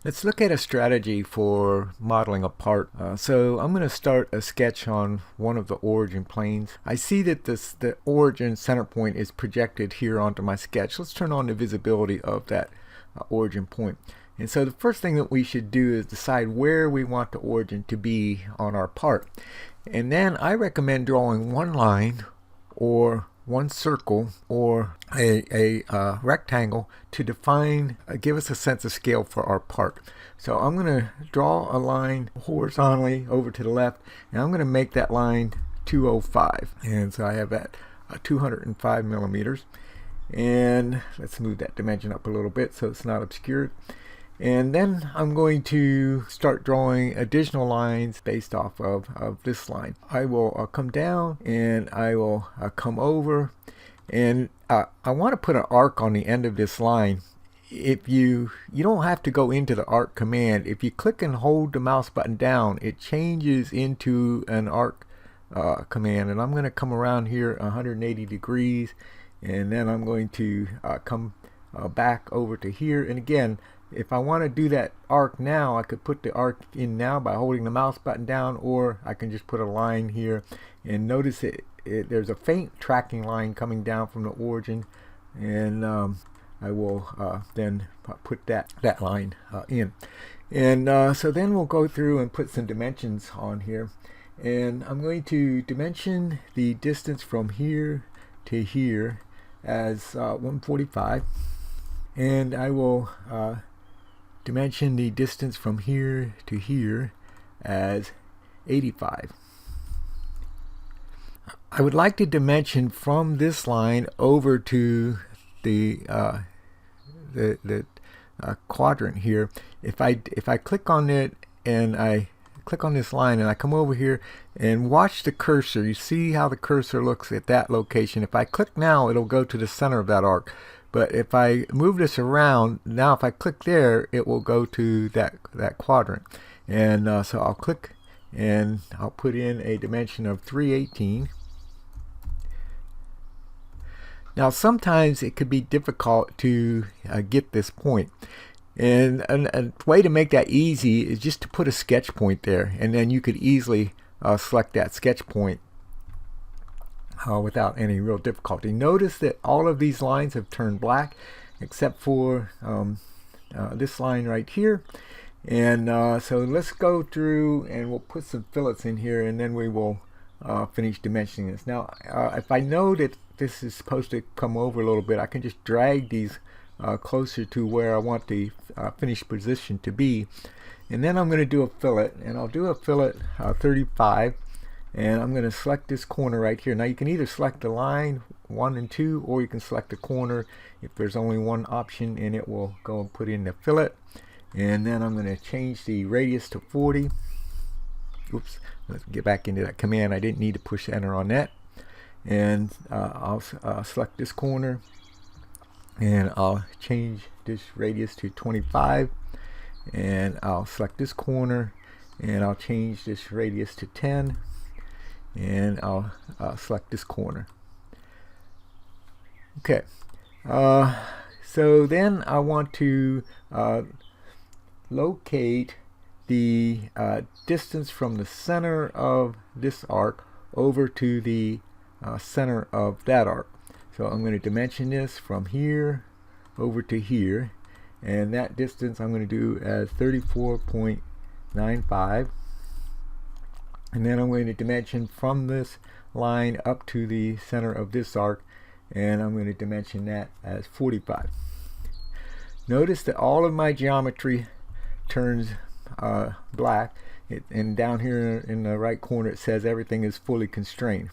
Let's look at a strategy for modeling a part. So I'm going to start a sketch on one of the origin planes. I see that the origin center point is projected here onto my sketch. Let's turn on the visibility of that origin point. And so the first thing that we should do is decide where we want the origin to be on our part. And then I recommend drawing one line or one circle or a rectangle to define, give us a sense of scale for our part. So I'm going to draw a line horizontally over to the left, and I'm going to make that line 205. And so I have that 205 millimeters. And let's move that dimension up a little bit so it's not obscured. And then I'm going to start drawing additional lines based off of this line. I will come down and I will come over, and I want to put an arc on the end of this line. If you don't have to go into the arc command. If you click and hold the mouse button down, it changes into an arc command, and I'm going to come around here 180 degrees, and then I'm going to come back over to here. And again, if I want to do that arc now, I could put the arc in now by holding the mouse button down, or I can just put a line here. And notice there's a faint tracking line coming down from the origin, and I will then put that line in. And so then we'll go through and put some dimensions on here. And I'm going to dimension the distance from here to here as 145. And I will dimension the distance from here to here as 85. I would like to dimension from this line over to the quadrant here. If I click on it and I click on this line and I come over here and watch the cursor, you see how the cursor looks at that location. If I click now, it'll go to the center of that arc. But if I move this around, now if I click there, it will go to that quadrant. And so I'll click and I'll put in a dimension of 318. Now sometimes it could be difficult to get this point. And a way to make that easy is just to put a sketch point there, and then you could easily select that sketch point without any real difficulty. Notice that all of these lines have turned black except for this line right here. And so let's go through and we'll put some fillets in here, and then we will finish dimensioning this. Now if I know that this is supposed to come over a little bit, I can just drag these closer to where I want the finished position to be. And then I'm going to do a fillet, and I'll do a fillet 35. And I'm going to select this corner right here. Now you can either select the line 1 and 2, or you can select the corner if there's only one option, and it will go and put in the fillet. And then I'm going to change the radius to 40. Oops, let's get back into that command. I didn't need to push enter on that. And I'll select this corner, and I'll change this radius to 25. And I'll select this corner, and I'll change this radius to 10. And I'll select this corner. Okay, so then I want to locate the distance from the center of this arc over to the center of that arc. So I'm going to dimension this from here over to here, and that distance I'm going to do as 34.95. And then I'm going to dimension from this line up to the center of this arc, and I'm going to dimension that as 45. Notice that all of my geometry turns black, and down here in the right corner it says everything is fully constrained.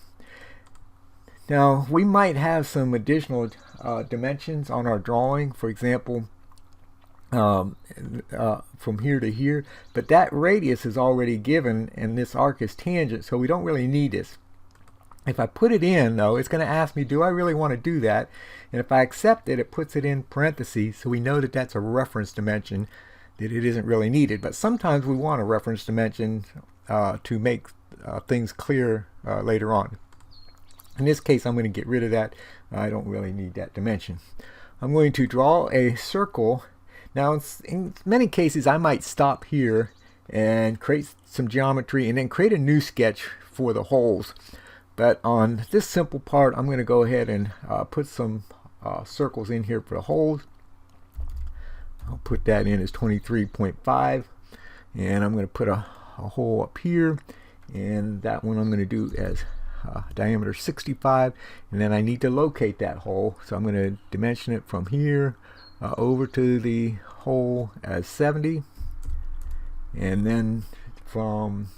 Now we might have some additional dimensions on our drawing, for example from here to here, but that radius is already given and this arc is tangent, so we don't really need this. If I put it in though, it's going to ask me, do I really want to do that? And if I accept it, it puts it in parentheses, so we know that that's a reference dimension, that it isn't really needed. But sometimes we want a reference dimension to make things clear later on. In this case I'm going to get rid of that. I don't really need that dimension. I'm going to draw a circle Now in many cases I might stop here and create some geometry and then create a new sketch for the holes. But on this simple part, I'm going to go ahead and put some circles in here for the holes. I'll put that in as 23.5, and I'm going to put a hole up here, and that one I'm going to do as diameter 65, and then I need to locate that hole, so I'm going to dimension it from here over to the hole as 70, and then from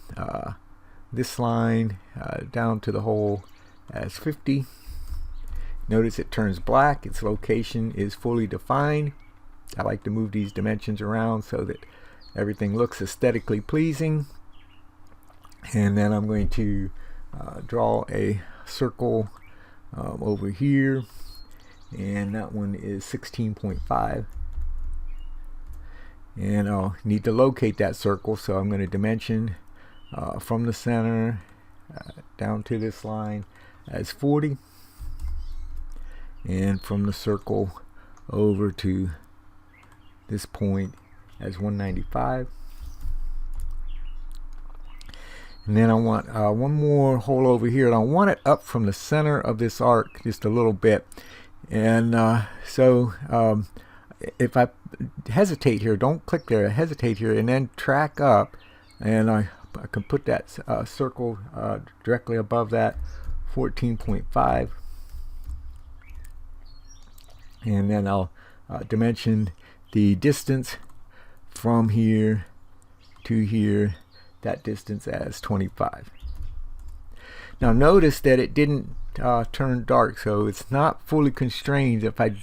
this line down to the hole as 50. Notice it turns black. Its location is fully defined. I like to move these dimensions around so that everything looks aesthetically pleasing. And then I'm going to draw a circle over here, and that one is 16.5. And I'll need to locate that circle, so I'm going to dimension from the center down to this line as 40, and from the circle over to this point as 195. And then I want one more hole over here, and I want it up from the center of this arc just a little bit. And if I hesitate here, don't click there, hesitate here, and then track up, and I can put that circle directly above that 14.5, and then I'll dimension the distance from here to here, that distance as 25. Now notice that it didn't turn dark, so it's not fully constrained. If I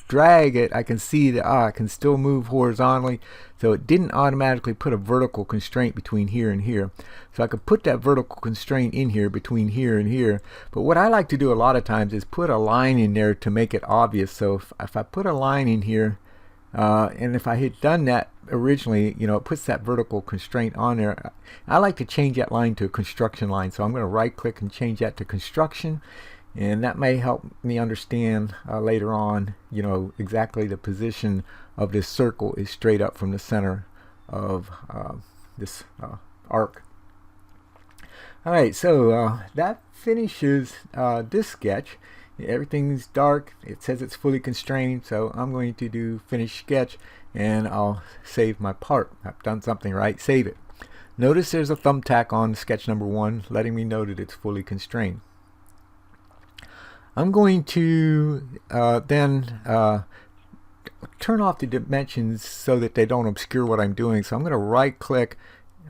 drag it, I can see that I can still move horizontally, so it didn't automatically put a vertical constraint between here and here. So I could put that vertical constraint in here between here and here, but what I like to do a lot of times is put a line in there to make it obvious. So if I put a line in here, and if I had done that originally, it puts that vertical constraint on there. I like to change that line to a construction line, so I'm going to right click and change that to construction, and that may help me understand later on, exactly the position of this circle is straight up from the center of this arc. Alright, so that finishes this sketch. Everything's dark. It says it's fully constrained, so I'm going to do finish sketch, and I'll save my part. I've done something right. Save it. Notice there's a thumbtack on sketch number 1 letting me know that it's fully constrained. I'm going to then turn off the dimensions so that they don't obscure what I'm doing. So I'm going to right click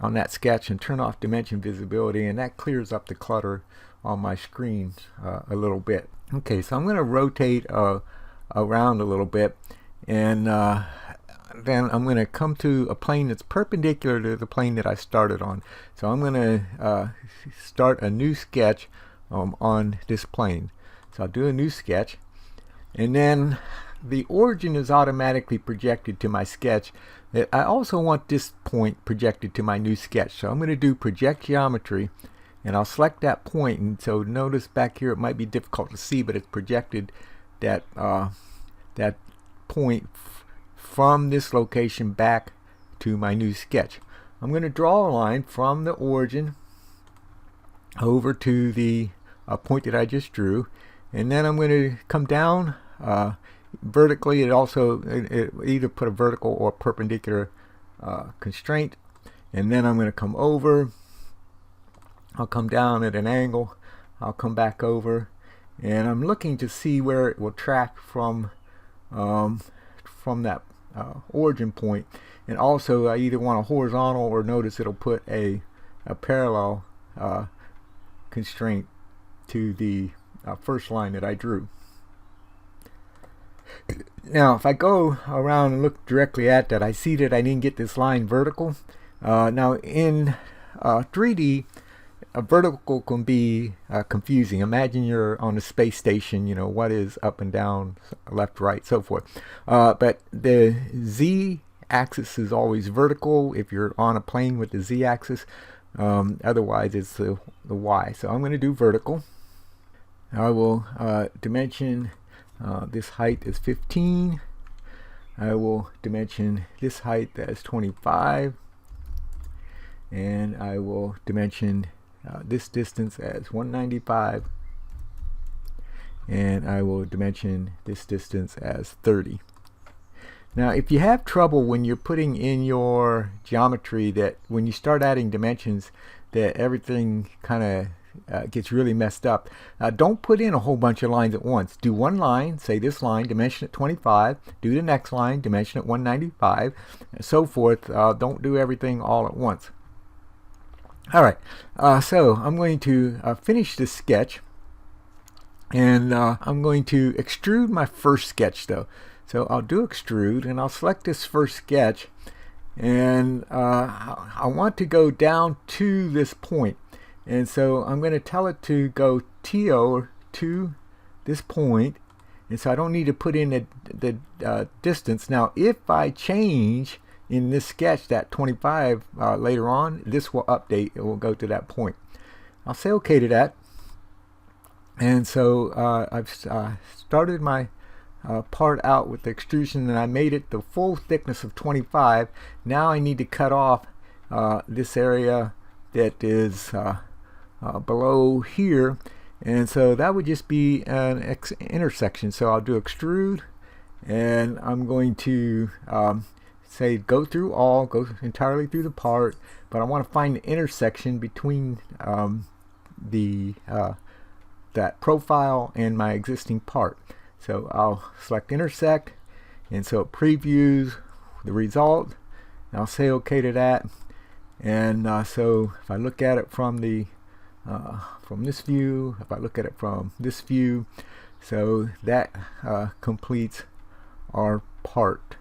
on that sketch and turn off dimension visibility, and that clears up the clutter on my screen a little bit. Okay, so I'm going to rotate around a little bit, and then I'm going to come to a plane that's perpendicular to the plane that I started on. So I'm going to start a new sketch on this plane. So I'll do a new sketch, and then the origin is automatically projected to my sketch. I also want this point projected to my new sketch, so I'm going to do project geometry, and I'll select that point. And so notice back here it might be difficult to see, but it's projected that that point from this location back to my new sketch. I'm going to draw a line from the origin over to the point that I just drew, and then I'm going to come down vertically. It either put a vertical or perpendicular constraint, and then I'm going to come over. I'll come down at an angle. I'll come back over, and I'm looking to see where it will track from that origin point. And also I either want a horizontal, or notice it'll put a parallel constraint to the first line that I drew. Now if I go around and look directly at that, I see that I didn't get this line vertical. Now in 3D, a vertical can be confusing. Imagine you're on a space station, what is up and down, left, right, so forth. But the Z axis is always vertical if you're on a plane with the Z axis. Otherwise it's the Y. So I'm going to do vertical. I will dimension this height is 15. I will dimension this height as 25, and I will dimension this distance as 195, and I will dimension this distance as 30. Now if you have trouble when you're putting in your geometry, that when you start adding dimensions that everything kind of gets really messed up, don't put in a whole bunch of lines at once. Do one line, say this line, dimension at 25, do the next line, dimension at 195, and so forth. Don't do everything all at once. Alright, so I'm going to finish this sketch, and I'm going to extrude my first sketch though. So I'll do extrude, and I'll select this first sketch, and I want to go down to this point, and so I'm going to tell it to go TO to this point, and so I don't need to put in the distance. Now if I change in this sketch that 25 later on, this will update, it will go to that point. I'll say OK to that, and so I've started my part out with the extrusion, and I made it the full thickness of 25. Now I need to cut off this area that is below here, and so that would just be an intersection. So I'll do extrude, and I'm going to say go through all, go entirely through the part, but I want to find the intersection between that profile and my existing part. So I'll select intersect, and so it previews the result, and I'll say OK to that. And so if I look at it from the from this view, if I look at it from this view, so that completes our part.